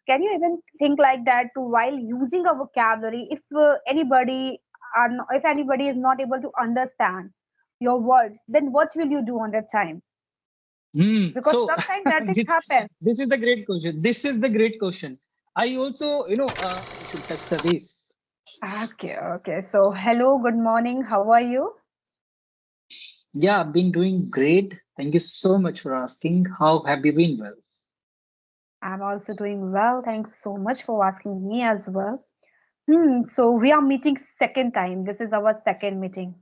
Can you even think like that to while using a vocabulary? If if anybody is not able to understand your words, then what will you do on that time? Because So sometimes that things this happen. this is the great question. This is the great question. I also, I should touch the base. Okay, okay. So hello, good morning. How are you? Yeah, I've been doing great. Thank you so much for asking. How have you been? Well, I'm also doing well. Thanks so much for asking me as well. So we are meeting second time. This is our second meeting.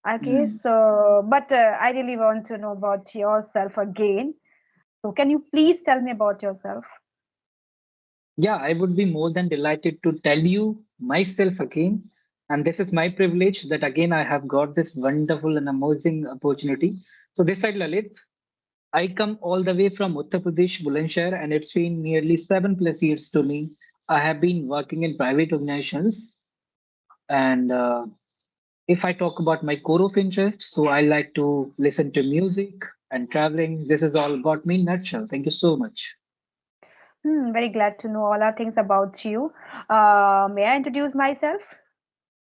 Okay, hmm. so but I really want to know about yourself again. So can you please tell me about yourself? Yeah, I would be more than delighted to tell you myself again. And this is my privilege that again I have got this wonderful and amazing opportunity. So this side, Lalit, I come all the way from Uttar Pradesh, Bulandshahr, and it's been nearly 7+ years to me. I have been working in private organizations, and if I talk about my core of interest, so I like to listen to music and traveling. This is all about me in nutshell. Thank you so much. Very glad to know all our things about you. May I introduce myself?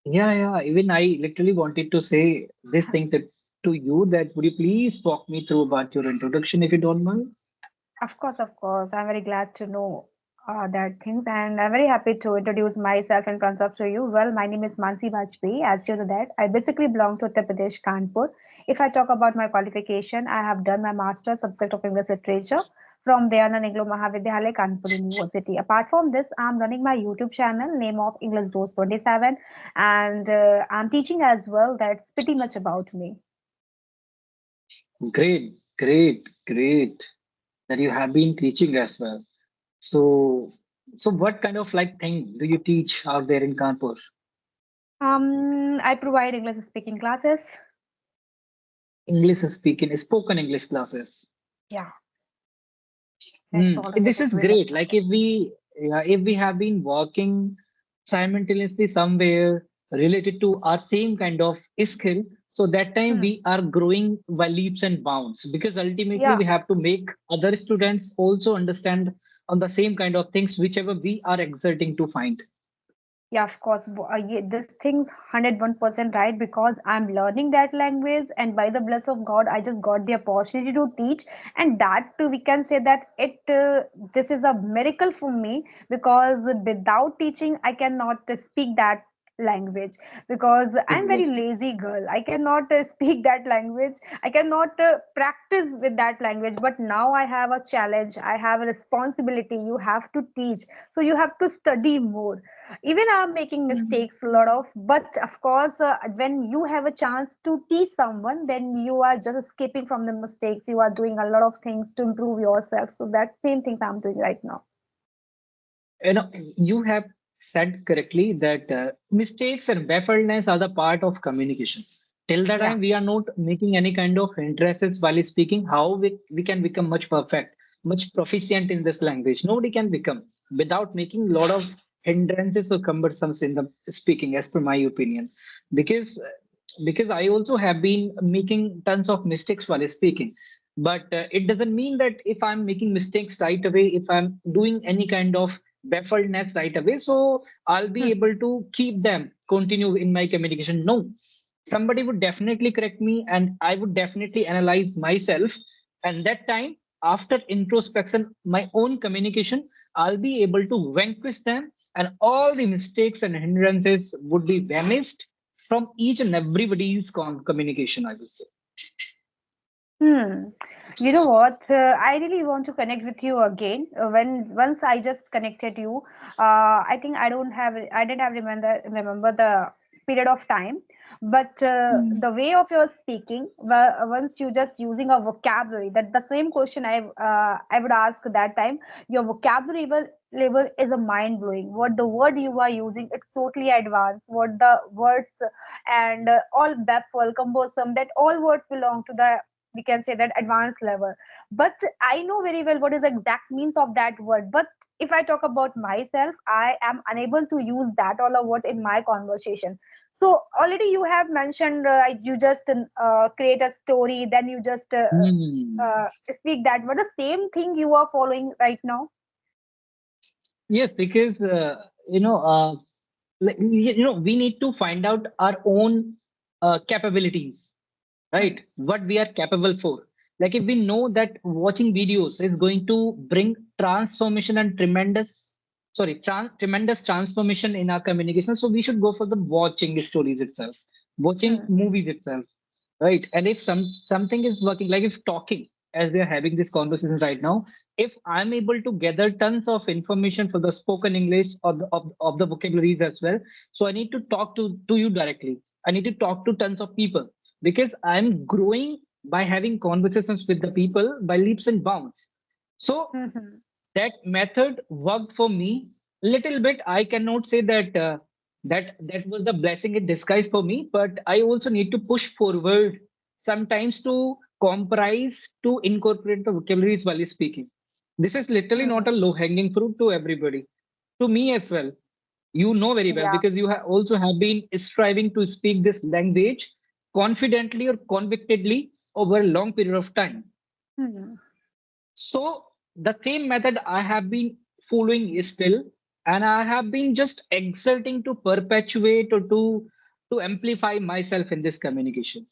Yeah, yeah. Even I literally wanted to say this thing to you that would you please walk me through about your introduction if you don't mind? Of course, of course. I'm very glad to know that things, and I'm very happy to introduce myself in front of you. Well, my name is Mansi Vajpayee. As you know that, I basically belong to Uttar Pradesh, Kanpur. If I talk about my qualification, I have done my master's subject of English literature from Dayanand Inglo Mahavidyalaya, Kanpur University. Apart from this, I'm running my YouTube channel, name of English Dose 27, and I'm teaching as well. That's pretty much about me. Great, great, great that you have been teaching as well. So, so what kind of like thing do you teach out there in Kanpur? I provide English speaking classes. English speaking, spoken English classes. Yeah, that's all This related is to English great. Like classes. if we have been working simultaneously somewhere related to our same kind of skill, so that time Hmm. we are growing by leaps and bounds because ultimately Yeah, we have to make other students also understand on the same kind of things whichever we are exerting to find. yeah, of course. Yeah, this thing's 101% right because I'm learning that language, and by the bless of God, I just got the opportunity to teach, and that too, we can say that this is a miracle for me because without teaching, I cannot speak that language because I'm very Exactly. lazy girl. I cannot speak that language. I cannot practice with that language. But now I have a challenge. I have a responsibility. You have to teach, so you have to study more. Even I'm making mistakes a lot of, but of course when you have a chance to teach someone, then you are just escaping from the mistakes. You are doing a lot of things to improve yourself, so that same things I'm doing right now. You have said correctly that mistakes and baffledness are the part of communication. Till the Yeah. time we are not making any kind of hindrances while speaking, how we can become much perfect, much proficient in this language? Nobody can become without making a lot of hindrances or cumbersomes in the speaking, as per my opinion. Because because I also have been making tons of mistakes while speaking. But it doesn't mean that if I'm making mistakes right away, if I'm doing any kind of baffledness right away, so I'll be Hmm. able to keep them continue in my communication. No, somebody would definitely correct me and I would definitely analyze myself. And that time, after introspection, my own communication, I'll be able to vanquish them and all the mistakes and hindrances would be vanished from each and everybody's communication, I would say. Hmm. You know what? I really want to connect with you again. When once I just connected you, I think I didn't have remember the period of time, but the way of your speaking, once you just using a vocabulary, that the same question I would ask that time. Your vocabulary level is a mind blowing. What the word you are using, it's totally advanced. What the words and all baffle, cumbersome, that all words belong to the, we can say that, advanced level. But I know very well what is the exact means of that word. But if I talk about myself, I am unable to use that all of what in my conversation. So already you have mentioned, you just create a story, then you just Hmm. speak that, but the same thing you are following right now. Yes, because we need to find out our own capabilities, Hmm. right? What we are capable for. Like if we know that watching videos is going to bring transformation and tremendous transformation in our communication, so we should go for the watching stories itself, watching Hmm. movies itself, right? And if something is working, like if talking, as we are having this conversation right now, if I'm able to gather tons of information for the spoken English of the vocabularies as well, so I need to talk to you directly. I need to talk to tons of people because I'm growing by having conversations with the people by leaps and bounds. So Hmm. that method worked for me little bit. I cannot say that that was the blessing in disguise for me, but I also need to push forward sometimes to comprise to incorporate the vocabularies while speaking. This is literally not a Hmm. low hanging fruit to everybody, to me as well. You know very well Yeah. because you also have been striving to speak this language confidently or convictedly over a long period of time. Hmm. So the same method I have been following is still, and I have been just exerting to perpetuate or to amplify myself in this communication.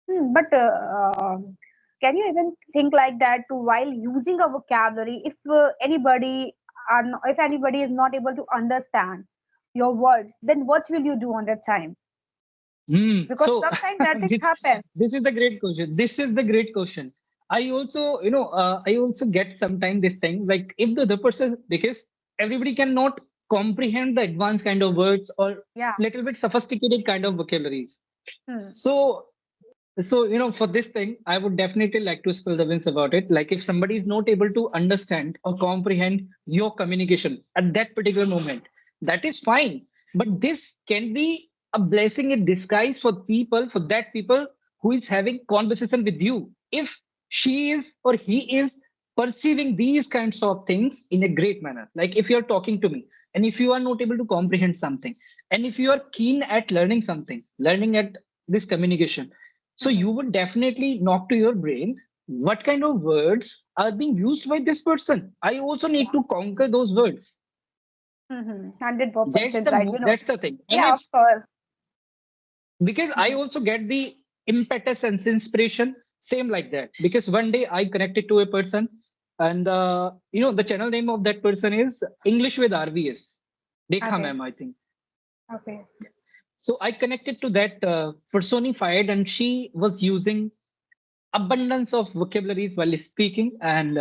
But can you even think like that while using a vocabulary? If if anybody is not able to understand your words, then what will you do on that time? Because So sometimes that things this happen. this is the great question. This is the great question. I also, I also get sometimes this thing like if the other person, because everybody cannot comprehend the advanced kind of words or Yeah. little bit sophisticated kind of vocabularies. Hmm. So So, for this thing, I would definitely like to spill the beans about it. Like, if somebody is not able to understand or comprehend your communication at that particular moment, that is fine. But this can be a blessing in disguise for that people who is having conversation with you. If she is or he is perceiving these kinds of things in a great manner, like if you're talking to me and if you are not able to comprehend something, and if you are keen at learning something, learning at this communication, so Hmm. you would definitely knock to your brain what kind of words are being used by this person. I also need Yeah. to conquer those words. Hmm. 100% That's right. the that's the thing. And Yeah, if of course. because I Hmm. also get the impetus and inspiration same like that because one day I connected to a person and the channel name of that person is English with RVS. Dekha Okay. ma'am, I think. Okay. So I connected to that personified and she was using abundance of vocabularies while speaking and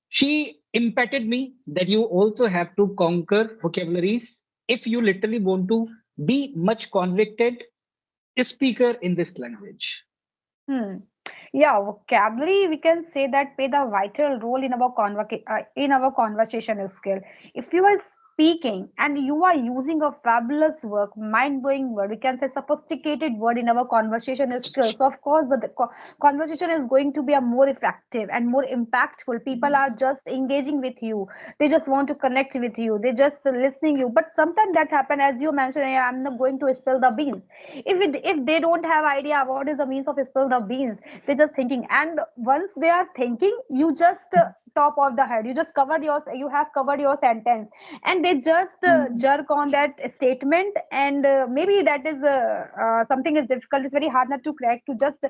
she impacted me that you also have to conquer vocabularies if you literally want to be much convicted speaker in this language. Hmm. Yeah, vocabulary we can say that play the vital role in our in our conversation skill. If you are speaking and you are using a fabulous word, mind-blowing word, we can say sophisticated word in our conversation skills. So of course, the conversation is going to be a more effective and more impactful. People are just engaging with you. They just want to connect with you. They just listening you. But sometimes that happen, as you mentioned, "Yeah, I'm not going to spill the beans." If they don't have idea what is the means of spill the beans, they're just thinking, and once they are thinking, you just top of the head, you have covered your sentence, and they just jerk on that statement, and maybe that is something is difficult. It's very hard not to crack to just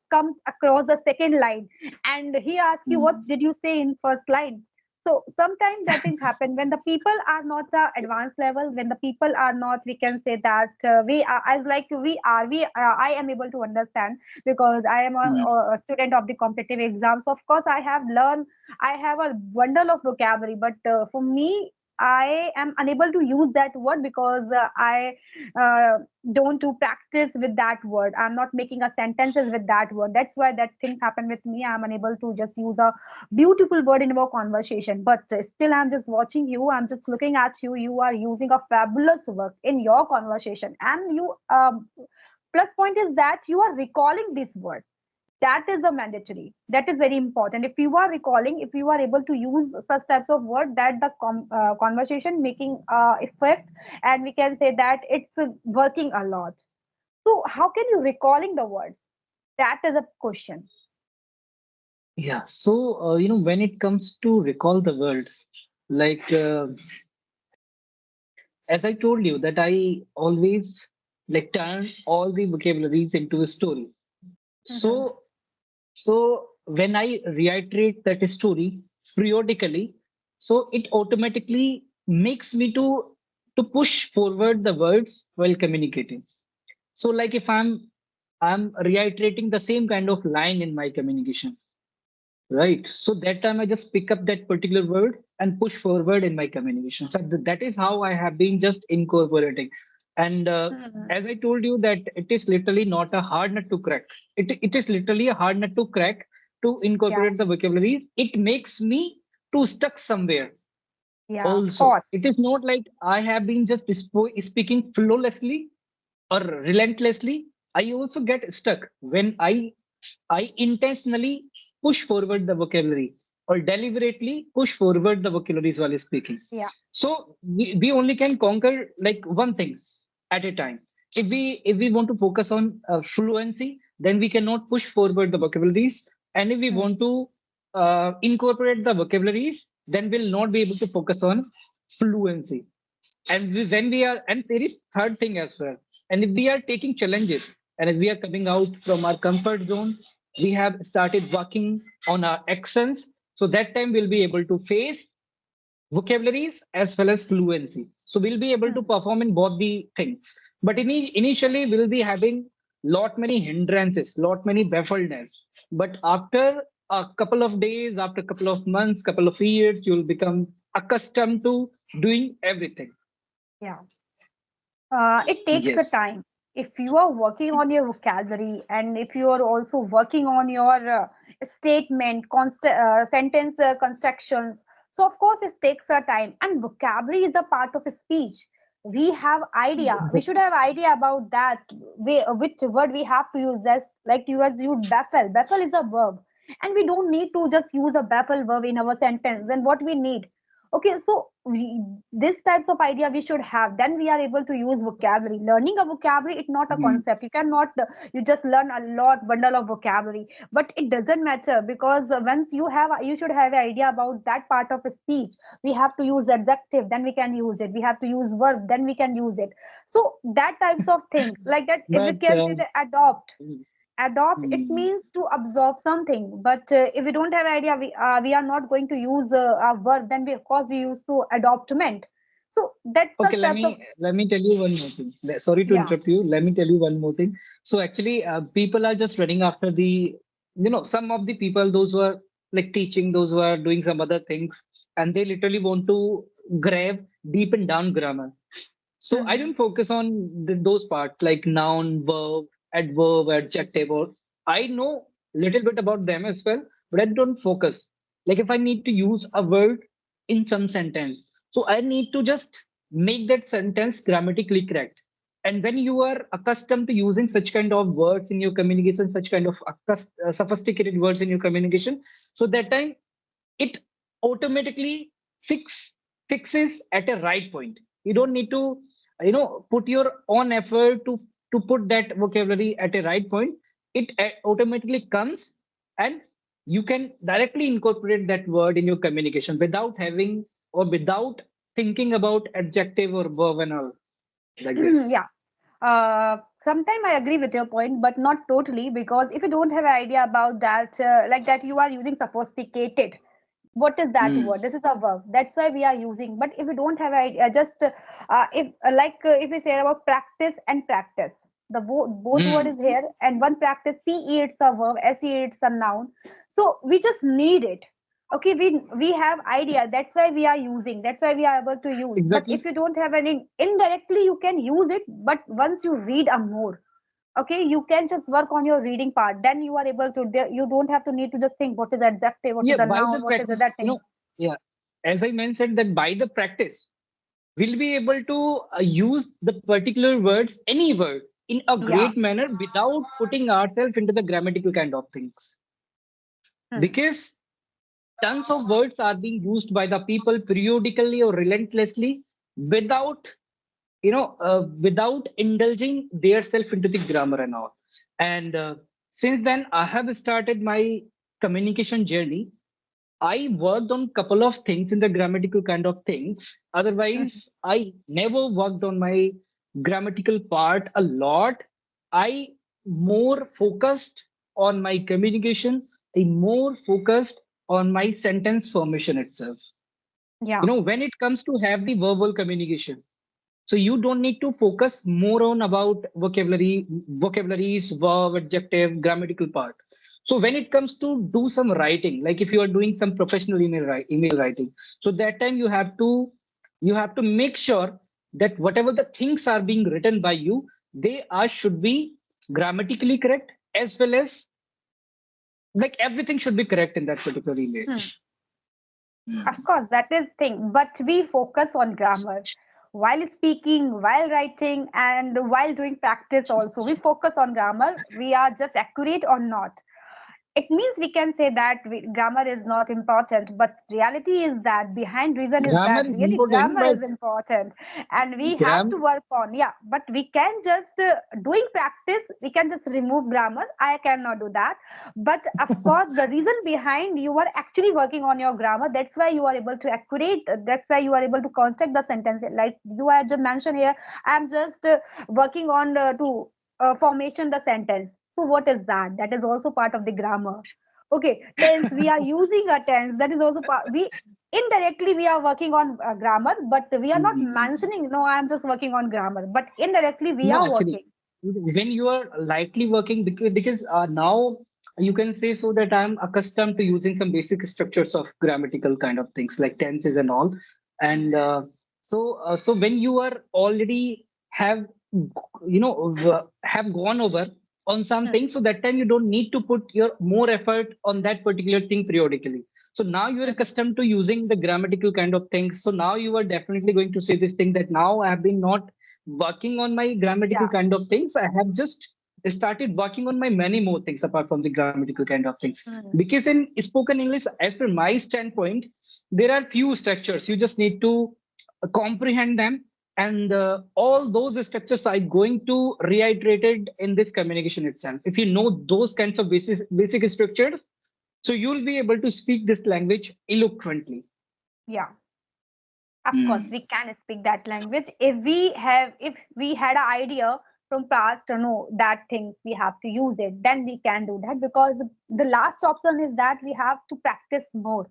come across the second line, and he asks you what did you say in first line. So sometimes that things happen when the people are not advanced level, when the people are not, we can say that we are as like we I am able to understand because I am a student of the competitive exams. Of course, I have learned, I have a bundle of vocabulary, but for me, I am unable to use that word because I uh, don't do practice with that word. I'm not making a sentences with that word. That's why that things happen with me. I'm unable to just use a beautiful word in our conversation, but still I'm just watching you, I'm just looking at you, you are using a fabulous work in your conversation, and you plus point is that you are recalling this word. That is a mandatory, that is very important. If you are recalling, if you are able to use such types of word, that the conversation making effect, and we can say that it's working a lot. So how can you recalling the words? That is a question. Yeah. So when it comes to recall the words, Like as I told you that I always like turn all the vocabularies into a story. Mm-hmm. So so when I reiterate that story periodically, so it automatically makes me to push forward the words while communicating. So like if I'm reiterating the same kind of line in my communication, right? So that time I just pick up that particular word and push forward in my communication. So that is how I have been just incorporating. And Mm-hmm. as I told you that it is literally not a hard nut to crack. It is literally a hard nut to crack to Yeah, incorporate the vocabulary. It makes me to stuck somewhere. yeah, of Also, course. it is not like I have been just speaking flawlessly or relentlessly. I also get stuck when I intentionally push forward the vocabulary or deliberately push forward the vocabularies while speaking. Yeah. So we only can conquer like one things at a time. If we want to focus on fluency, then we cannot push forward the vocabularies. And if we Mm. want to incorporate the vocabularies, then we'll not be able to focus on fluency. And when we are, and there is third thing as well. And if we are taking challenges, and if we are coming out from our comfort zone, we have started working on our accents. So that time we'll be able to face vocabularies as well as fluency. So we'll be able to Mm. perform in both the things. But initially we'll be having lot many hindrances, lot many baffledness. But after a couple of days, after a couple of months, couple of years, you'll become accustomed to doing everything. Yeah. It takes a Yes. time. If you are working on your vocabulary and if you are also working on your sentence constructions, so of course it takes a time. And vocabulary is a part of a speech. We have idea. We should have idea about that. Which word we have to use. As like you as you baffle. Baffle is a verb, and we don't need to just use a baffle verb in our sentence. Then what we need? Okay, so this types of idea we should have, then we are able to use vocabulary. Learning a vocabulary, it's not a Hmm. concept. You cannot you just learn a lot bundle of vocabulary, but it doesn't matter because once you should have an idea about that part of a speech. We have to use adjective, then we can use it. We have to use verb, then we can use it. So that types of things like that, if we But can say that adopt, it hmm, means to absorb something. But if we don't have idea, we are not going to use a verb. Then we, of course, we use to adoptment. So that's the okay, let steps of. me tell you one more thing. Sorry to Yeah. interrupt you. Let me tell you one more thing. So actually, people are just running after some of the people, those who are like teaching, those who are doing some other things, and they literally want to grab deep and down grammar. So I Hmm. don't focus on those parts like noun, verb, adverb, adjective. Or I know little bit about them as well, but I don't focus. Like if I need to use a word in some sentence, so I need to just make that sentence grammatically correct. And when you are accustomed to using such kind of words in your communication, such kind of sophisticated words in your communication, so that time it automatically fixes at a right point. You don't need to put your own effort to put that vocabulary at a right point. It automatically comes, and you can directly incorporate that word in your communication without having or without thinking about adjective or verb and all like this. Yeah. Sometimes I agree with your point, but not totally, because if you don't have an idea about that, like that, you are using sophisticated. What is that Hmm. word? This is a verb. That's why we are using. But if we don't have an idea, just if if we say about practice and practice, the both word Hmm. is here, and one practice, ce it's a verb, se it's a noun. So we just need it. Okay, we have idea. That's why we are using. That's why we are able to use. But if Exactly. you don't have any, indirectly you can use it. But once you read a more, okay, you can just work on your reading part. Then you are able to. You don't have to need to just think what is adjective, what Yeah, is a by noun, the what is practice, that thing. yeah, as I mentioned that by the practice we'll be able to use the particular words, any word, in a Yeah. great manner without putting ourselves into the grammatical kind of things. Hmm. Because tons of words are being used by the people periodically or relentlessly without, without indulging their self into the grammar and all. And since then, I have started my communication journey. I worked on couple of things in the grammatical kind of things. Mhm. Otherwise, I never worked on my grammatical part a lot. I more focused on my communication. I more focused on my sentence formation itself. Yeah. When it comes to have the verbal communication, so you don't need to focus more on about vocabularies, verb, adjective, grammatical part. So when it comes to do some writing, like if you are doing some professional email writing, so that time you have to make sure that whatever the things are being written by you, they are should be grammatically correct, as well as like everything should be correct in that particular email. Hmm. Of Hmm. course, that is thing. But we focus on grammar while speaking, while writing, and while doing practice. Also, we focus on grammar. We are just accurate or not. It means we can say that grammar is not important, but reality is that behind reason is Grammar that is really important, grammar but is important, and we have to gram work on. Yeah, but we can just doing practice, we can just remove grammar. I cannot do that, but of course the reason behind you are actually working on your grammar, that's why you are able to accurate, that's why you are able to construct the sentence like you had just mentioned here. I am just working on to formation the sentence. So what is that? That is also part of the grammar. Okay, tense, we are using a tense, that is also part. We indirectly we are working on grammar, but we are not Hmm. mentioning, no, I am just working on grammar, but indirectly we No, are actually, working. when you are lightly working, because now you can say so that I'm accustomed to using some basic structures of grammatical kind of things like tenses and all, and so when you are already have gone over on Hmm. something, so that time you don't need to put your more effort on that particular thing periodically. So now you are Mhm. accustomed to using the grammatical kind of things. So now you are definitely going to say this thing that now I have been not working on my grammatical Yeah. kind of things. I have just started working on my many more things apart from the grammatical kind of things. Hmm. Because in spoken English, as per my standpoint, there are few structures. You just need to comprehend them. And all those structures are going to reiterated in this communication itself. If you know those kinds of basic structures, so you'll be able to speak this language eloquently. Yeah, of course Hmm. we can speak that language if we had an idea from past to know that things we have to use it, then we can do that, because the last option is that we have to practice more,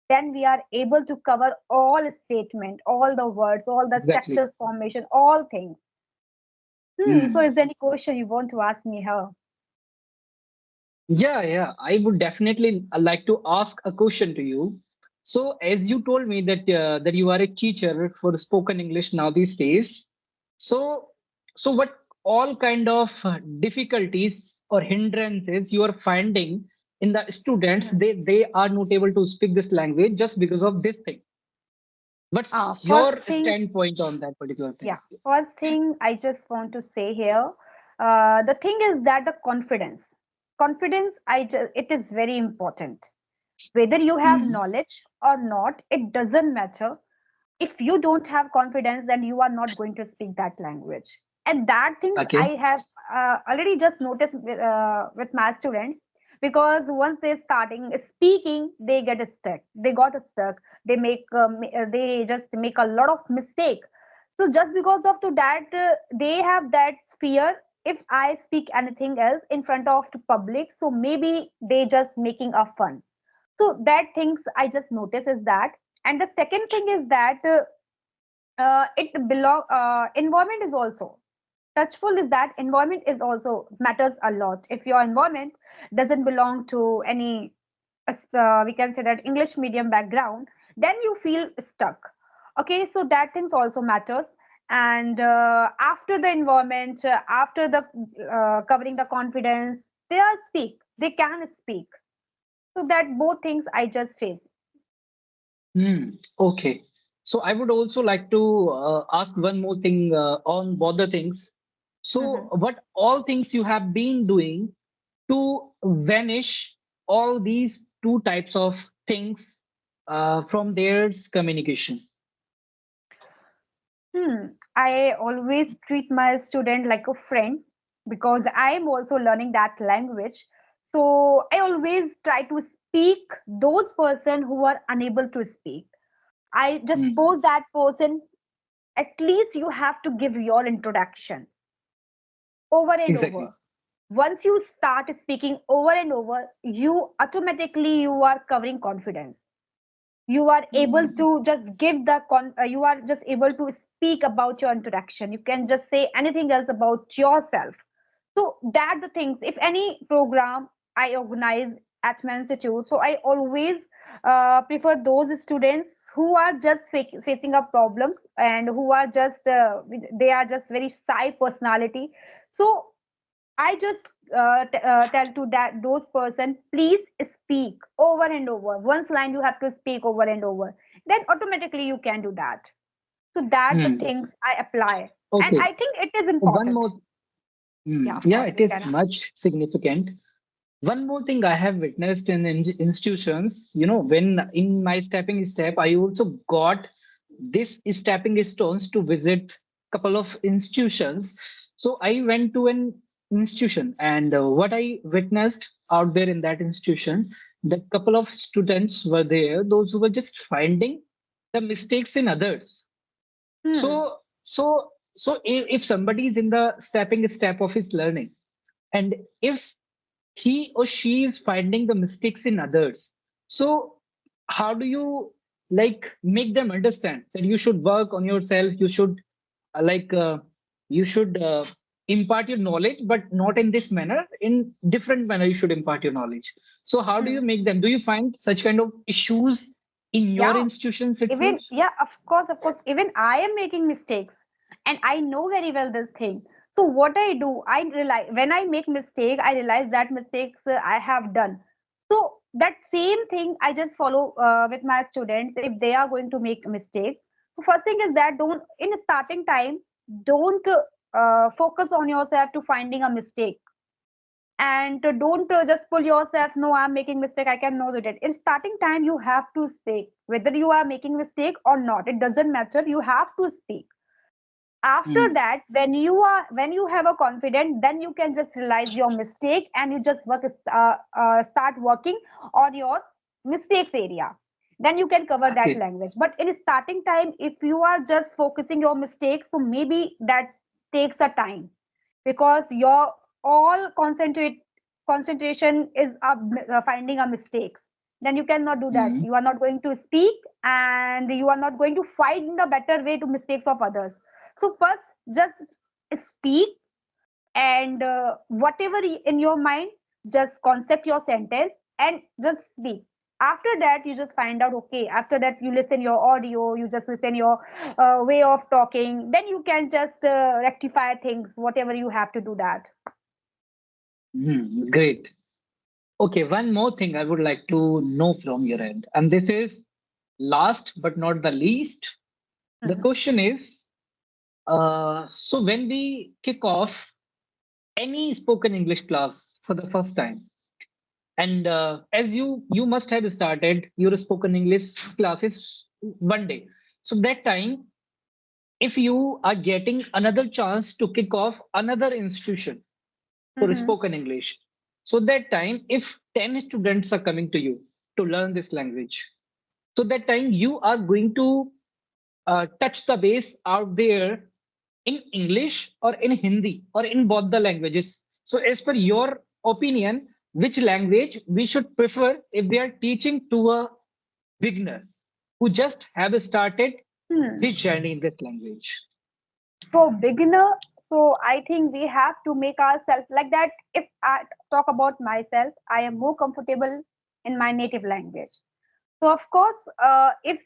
then we are able to cover all statement, all the words, all the Exactly. structures, formation, all things. So Hmm. is there any question you want to ask me here? Yeah, yeah. I would definitely like to ask a question to you. So, as you told me that you are a teacher for spoken English now these days, so what all kind of difficulties or hindrances you are finding in the students? Mhm. They are not able to speak this language just because of this thing. What's First your thing, standpoint on that particular thing? yeah, first thing I just want to say here, the thing is that the confidence, it is very important. Whether you have Hmm. knowledge or not, it doesn't matter. If you don't have confidence, then you are not going to speak that language. And that things I Okay. have already just noticed with my students, because once they're starting speaking, they get stuck, they got stuck, they just make a lot of mistake. So just because of to that, they have that fear, if I speak anything else in front of the public, so maybe they just making a fun. So that things I just notice is that. And the second thing is that it belong environment is also touchful, is that environment is also matters a lot. If your environment doesn't belong to any we can say that English medium background, then you feel stuck. Okay, so that things also matters. And after the environment, after the covering the confidence, they can speak. So that both things I just face. Hmm. Okay. So I would also like to ask one more thing on both the things. So Mhm. what all things you have been doing to vanish all these two types of things from their communication? I always treat my student like a friend, because I am also learning that language. So I always try to speak speak those person who are unable to speak. I just Hmm. pose that person, at least you have to give your introduction over and over. Exactly. Once you start speaking over and over, you automatically you are covering confidence. You are able Hmm. to just give you are just able to speak about your introduction. You can just say anything else about yourself. So that the things, if any program I organize at my institute, so I always prefer those students who are just facing up problems and who are just they are just very shy personality. So I just tell to that those person, please speak over and over. Once line you have to speak over and over. Then automatically you can do that. So that the Hmm. things I apply, and Okay. I think it is One important. more. Hmm. Yeah, of Yeah, course it you is can. much significant. One more thing I have witnessed in institutions, when in my stepping step, I also got this stepping stones to visit couple of institutions. So I went to an institution, and what I witnessed out there in that institution, that couple of students were there, those who were just finding the mistakes in others. Hmm. So if somebody is in the stepping step of his learning, and if he or she is finding the mistakes in others, so how do you make them understand that you should work on yourself, you should uh, like uh, you should impart your knowledge, but not in this manner, in different manner you should impart your knowledge. So how do you Hmm. make them, do you find such kind of issues in your Yeah. institutions itself? Even yeah, of course. Even I am making mistakes, and I know very well this thing. So what I do, I realize when I make mistake, I realize that mistakes I have done. So that same thing I just follow with my students if they are going to make a mistake. So first thing is that don't in starting time don't focus on yourself to finding a mistake, and don't just pull yourself, no, I'm making mistake, I can know that in starting time you have to speak whether you are making mistake or not, it doesn't matter, you have to speak. After Hmm. that, when you have a confidence, then you can just realize your mistake and you just start working on your mistakes area, then you can cover that Okay. language. But in starting time if you are just focusing your mistakes, so maybe that takes a time, because your all concentration is finding a mistakes, then you cannot do that, Hmm. you are not going to speak, and you are not going to find the better way to mistakes of others. So first just speak, and whatever in your mind, just concept your sentence and just speak. After that you just find out, okay, after that you listen your audio, you just listen your way of talking, then you can just rectify things whatever you have to do that. Hmm. Great. Okay, one more thing I would like to know from your end, and this is last but not the least. The Mhm. question is, so when we kick off any spoken English class for the first time, and as you must have started your spoken English classes one day, so that time, if you are getting another chance to kick off another institution for Mhm. spoken English, so that time, if 10 students are coming to you to learn this language, so that time you are going to touch the base out there in English or in Hindi or in both the languages. So, as per your opinion, which language we should prefer if we are teaching to a beginner who just have started Hmm. his journey in this language? For beginner, so I think we have to make ourselves like that. If I talk about myself, I am more comfortable in my native language. So of course, if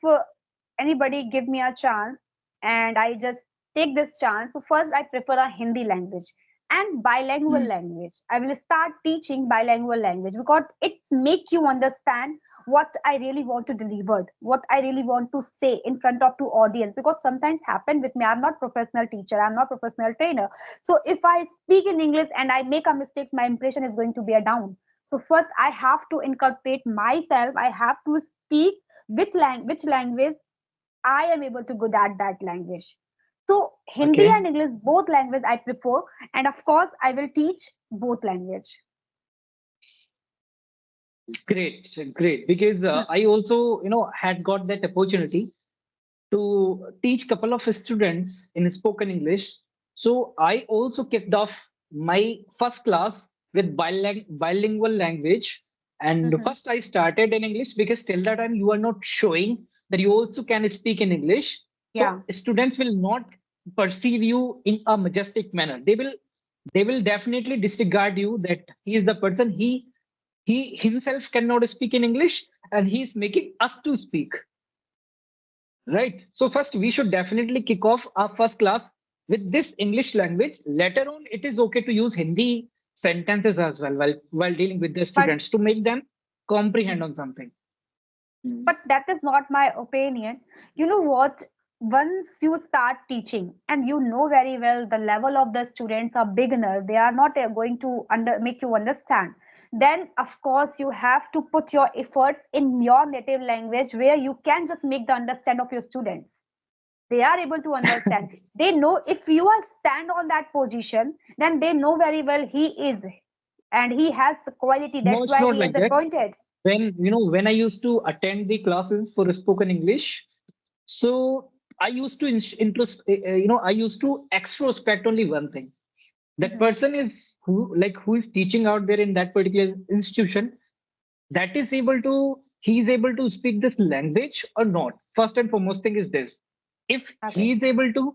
anybody give me a chance and I just take this chance, so first I prefer a Hindi language and bilingual Hmm. language. I will start teaching bilingual language because it make you understand what I really want to deliver, what I really want to say in front of two audience. Because sometimes happen with me, I'm not professional teacher, I'm not professional trainer. So if I speak in English and I make a mistakes, my impression is going to be a down. So first I have to incorporate myself, I have to speak with which language I am able to good at that language. So Hindi Okay. and English both language I prefer, and of course I will teach both language. Great, great. Because I also, had got that opportunity to teach couple of students in spoken English. So I also kicked off my first class with bilingual language. And Hmm. first I started in English because till that time you are not showing that you also can speak in English. Yeah. So students will not perceive you in a majestic manner. They will definitely disregard you that he is the person he himself cannot speak in English and he is making us to speak. Right. So first, we should definitely kick off our first class with this English language. Later on, it is okay to use Hindi sentences as well while dealing with the But students to make them comprehend on something. Mm. but that is not my opinion. You know what? Once you start teaching and you know very well the level of the students are beginner, they are not going to make you understand. Then of course you have to put your efforts in your native language where you can just make the understand of your students. They are able to understand. They know if you are stand on that position, then they know very well he is and he has the quality. No, That's it's why not he is like that. appointed. When I used to attend the classes for spoken English, so I used to I used to extrospect only one thing. That Mhm. person is who is teaching out there in that particular institution, that is able to he is able to speak this language or not. First and foremost thing is this: if he Okay. is able to,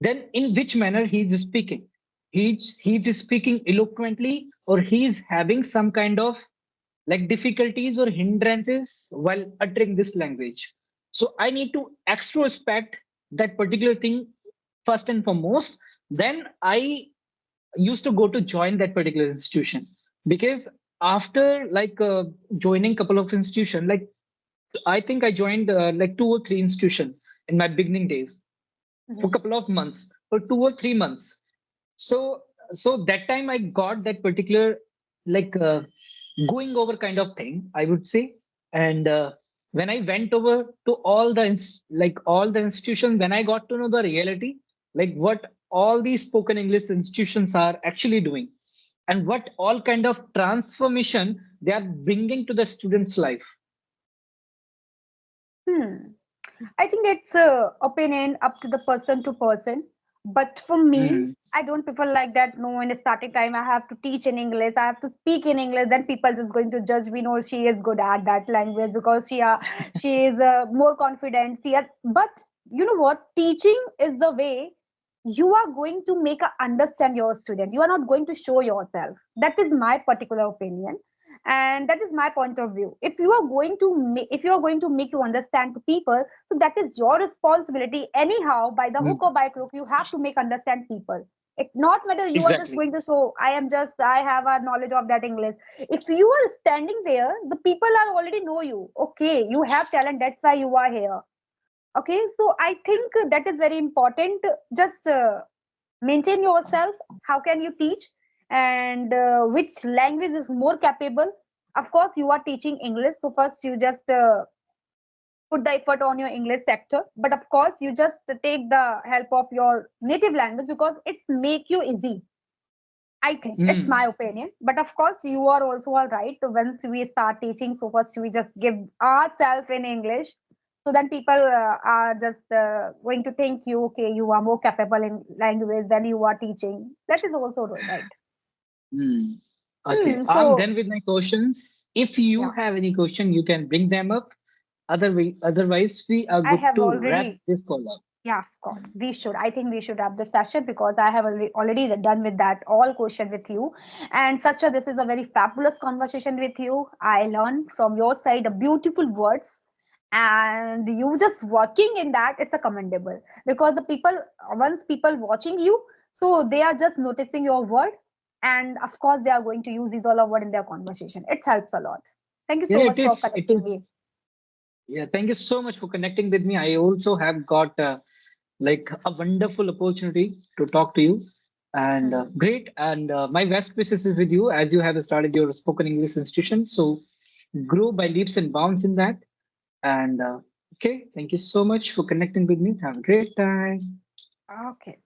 then in which manner he is speaking. He is speaking eloquently, or he is having some kind of like difficulties or hindrances while uttering this language. So I need to extrospect that particular thing first and foremost. Then I used to go to join that particular institution, because after joining couple of institution, like I think I joined like two or three institution in my beginning days for a Mhm. couple of months, for 2 or 3 months. So so that time I got that particular like going over kind of thing, I would say. And when I went over to all the institutions, when I got to know the reality, like what all these spoken English institutions are actually doing, and what all kind of transformation they are bringing to the students life. Hmm. I think it's opinion up to the person to person. But for me, Hmm. I don't prefer like that. No, in the starting time, I have to teach in English. I have to speak in English. Then people just going to judge me. No, she is good at that language because she is more confident. But you know what? Teaching is the way you are going to make a understand your student. You are not going to show yourself. That is my particular opinion, and that is my point of view. If you are going to if you are going to make to understand to people, so that is your responsibility anyhow. By the hook Hmm. or by crook, you have to make understand people. It not matter you are just Exactly. going to show I have a knowledge of that English. If you are standing there, the people are already know you. Okay, you have talent, that's why you are here. Okay, so I think that is very important. Just maintain yourself. How can you teach, and which language is more capable? Of course you are teaching English, so first you just put the effort on your English sector, but of course you just take the help of your native language because it's make you easy. I think it's Hmm. my opinion, but of course you are also all right. Once we start teaching, so first we just give ourselves in English, so then people are just going to think you okay, you are more capable in language than you are teaching. That is also right. Hmm. Okay, Hmm, I'm so done with my questions. If you yeah, have any question, you can bring them up. Otherwise, we are I good have to wrap already. this call up. Yeah, of course. We should. I think we should wrap the session because I have already done with that all question with you. And such a this is a very fabulous conversation with you. I learned from your side a beautiful words, and you just working in that. It's a commendable because the people once people watching you, so they are just noticing your word, and of course they are going to use these all of word in their conversation. It helps a lot. Thank you Yeah, so it much for is. It connecting me. is. Yeah, thank you so much for connecting with me. I also have got like a wonderful opportunity to talk to you, and Mhm. great. And my best wishes is with you as you have started your spoken English institution. So grow by leaps and bounds in that. And okay, thank you so much for connecting with me. Have a great time. Okay.